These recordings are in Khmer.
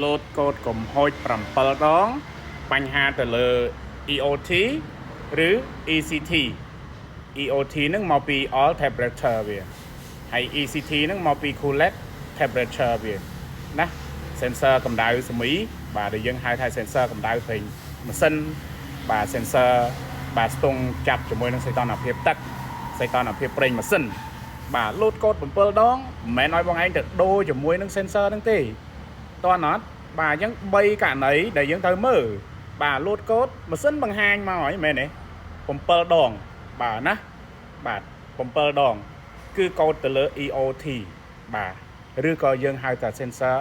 load code កំហុច7 ដងបញ្ហាទៅលើ EOT ឬ ECT EOT នឹងមកពី all temperature វាហើយ ECT នឹងមកពី cooled temperature វាណា sensor កម្ដៅសមីបាទដែលយើងហៅថា sensor កម្ដៅប្រេងម៉ាស៊ីនបាទ sensor បាទស្ទង់ចាប់ជាមួយនឹងសីតុណ្ហភាពទឹកសីតុណ្ហភាពប្រេងម៉ាស៊ីនបាទ load code 7 ដងមិនមែនឲ្យបងឯងទៅដូរជាមួយនឹង sensor ហ្នឹងទេតើអត់បាទអញ្ចឹង3ករណីដែលយើងត្រូវមើលបាទ load code ម៉ាស៊ីនបង្ហាញមកហើយមែនទេ7 ដងបាទណាបាទ7 ដងគឺកូដទៅលើ EOT បាទឬក៏យើងហៅថា sensor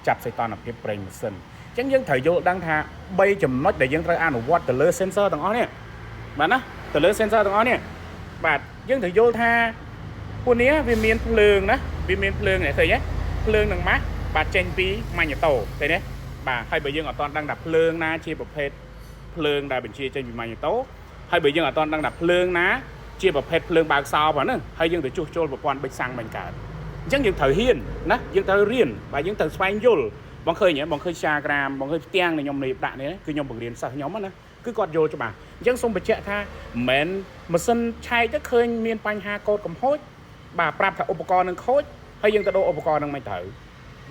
ចាប់សីតុណ្ហភាពប្រេងម៉ាស៊ីនអញ្ចឹងយើងត្រូវយល់ដឹងថា3ចំណុចដែលយើងត្រូវអនុវត្តទៅលើ sensor ទាំងអស់នេះបាទណាទៅលើ sensor ទាំងអស់នេះបាទយើងត្រូវយល់ថាពួកនេះវាមានភ្លើងណាវាមានភ្លើងនេះឃើញទេភ្លើងនឹងម៉ាស់បាទចេញពីម៉ាញ៉េតូឃើញទេបាទហើយបើយើងអត់ទាន់ដឹងថាភ្លើងណាជាប្រភេទភ្លើងដែលបញ្ជាចេញពីម៉ាញ៉េតូហើយបើយើងអត់ទាន់ដឹងថាភ្លើងណាជាប្រភេទភ្លើងបើកសោបហ្នឹងហើយយើងទៅជួសជុលប្រព័ន្ធបិចសាំងមិនកើតអញ្ចឹងយើងត្រូវហ៊ានណាយើងត្រូវរៀនបាទយើងត្រូវស្វែងយល់បងឃើញហ៎បងឃើញ Instagram បងឃើញផ្ទាំងនៃខ្ញុំនេះដាក់នេះគឺខ្ញុំបង្រៀនសិស្សខ្ញុំណាគឺគាត់យល់ច្បាស់អញ្ចឹងសូមបញ្ជាក់ថាមិនមែនម៉ាស៊ីនឆែកទៅឃើញមានបញ្ហាកូដកំហុចបាទប្រាប់ថាឧបករណ៍នឹងខូចហើយយើងទៅដូរឧបករណ៍នឹងមិនត្រូវ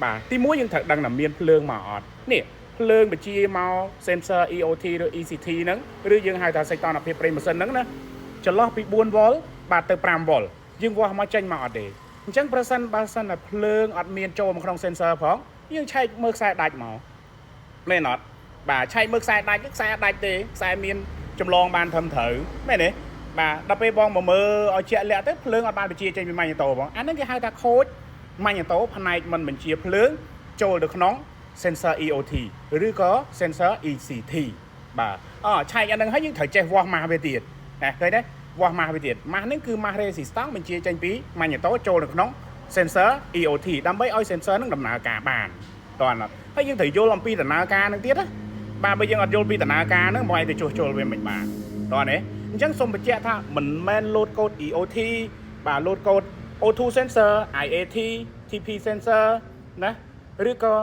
បាទទី1យើងត្រូវដឹងថាមានភ្លើងមកអត់នេះភ្លើងបញ្ជាមក sensor EOT ឬ ECT ហ្នឹងឬយើងហៅថាសីតុណ្ហភាពប្រេងម៉ាស៊ីនហ្នឹងណាចន្លោះពី4វ៉ុលបាទទៅ5វ៉ុលយើងវាស់មកចេញមកអត់ទេអញ្ចឹងបើសិនតែភ្លើងអត់មានចូលមកក្នុង sensor ផងយើងឆែកមើលខ្សែដាច់មកមែនអត់បាទឆែកមើលខ្សែដាច់ខ្សែដាច់ទេខ្សែមានចម្លងបានត្រឹមត្រូវមែនទេបាទដល់ពេលបងមកមើលឲ្យជាក់លាក់ទៅភ្លើងអត់បានបញ្ជាចេញពីម៉ាញ៉េតូបងអាហ្នឹងគេហៅថាខូចម៉ាញ៉េតូផ្នែកមិនបញ្ជាភ្លើងចូលទៅក្នុង sensor EOT ឬក៏ sensor ECT បាទឆែកអាហ្នឹងហើយយើងត្រូវចេះវាស់ម៉ាស់វាទៀតណាឃើញទេវាស់ម៉ាស់វាទៀតម៉ាស់ហ្នឹងគឺម៉ាស់ resistance បញ្ជាចេញពីម៉ាញ៉េតូចូលទៅក្នុង sensor EOT ដើម្បីឲ្យ sensor ហ្នឹងដំណើរការបានតើអត់ហើយយើងត្រូវយល់អំពីដំណើរការហ្នឹងទៀតណាបាទបើយើងអត់យល់ពីដំណើរការហ្នឹងបងឯងទៅជួសជុលវាមិនបានតើទេអញ្ចឹងសូមបញ្ជាក់ថាមិនមែន load code EOT បាទ load code O2 sensor IAT TP sensor ណាឬក៏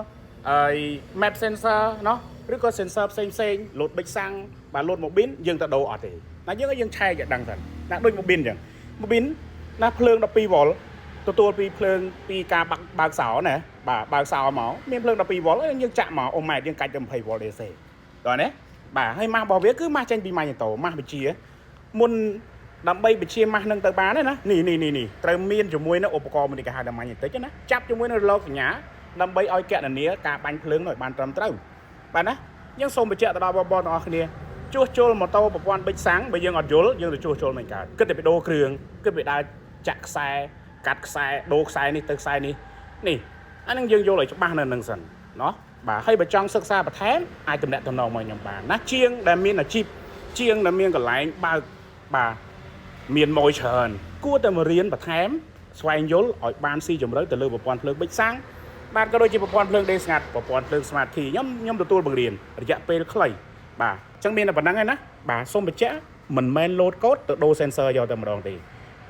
map sensor ណោះឬក៏ sensor ផ្សេង load បិចសាំងបាទ load mobile យើងទៅដូរអត់ទេណាយើងឆែកឲ្យដឹងទៅណាដូច mobile អញ្ចឹង mobile ណាភ្លើង12វ៉ុលទទួលពីភ្លើងពីការបើកសោណាបាទបើកសោមកមានភ្លើង12វ៉ុលយើងចាក់មកអូម៉ែត្រយើងកាច់ទៅ20វ៉ុល DC តើណាបាទហើយម៉ាស់របស់វាគឺម៉ាស់ចេញពីម៉ាញ៉េតូម៉ាស់បញ្ជាមុនដើម្បីបញ្ជាម៉ាស់នឹងទៅបានណានេះត្រូវមានជាមួយនឹងឧបករណ៍មួយគេហៅថាម៉ាញ៉េទិកណាចាប់ជាមួយនឹងរលកសញ្ញាដើម្បីឲ្យកណនាការបាញ់ភ្លើងឲ្យបានត្រឹមត្រូវបាទណាយើងសូមបញ្ជាក់ទៅដល់បងប្អូនទាំងអស់គ្នាជួសជុលម៉ូតូប្រព័ន្ធបិចសាំងបើយើងអត់យល់យើងទៅជួសជុលមិនកើតគិតតែពីដូរគ្រឿងគិតពីដើរចាក់ខ្សែកាត់ខ្សែដូរខ្សែនេះទៅខ្សែនេះអានឹងយើងយល់ឲ្យច្បាស់នៅនឹងសិនណោះបាទហើយបើចង់សិក្សាបន្ថែមអាចតំណាក់តំណងមកខ្ញុំបានណាជាងដែលមានអាជីពជាងដែលមានកន្លែងបើកបាទមានម៉ួយច្រើនគួរតែមករៀនបន្ថែមស្វែងយល់ឲ្យបានស៊ីជម្រៅទៅលើប្រព័ន្ធភ្លើងបិចសាំងបាទក៏ដូចជាប្រព័ន្ធភ្លើងដេរស្ងាត់ប្រព័ន្ធភ្លើង Smart Key ខ្ញុំទទួលបង្រៀនរយៈពេលខ្លីបាទអញ្ចឹងមានតែប៉ុណ្្នឹងឯណាបាទសូមបញ្ជាក់មិនមែន load code ទៅដូរ sensor យកតែម្ដងទេ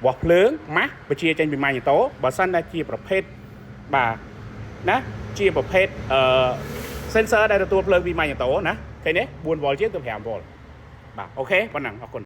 វាស់ភ្លើងម៉ាស់បញ្ជាចេញពីម៉ាញ៉េតូបើសិនតែជាប្រភេទបាទណាជាប្រភេទsensor ដែលទទួលភ្លើងពីម៉ាញ៉េតូណាឃើញទេ4វ៉ុលជាងទៅ5វ៉ុលបាទអូខេប៉ុណ្ណឹងអរគុណ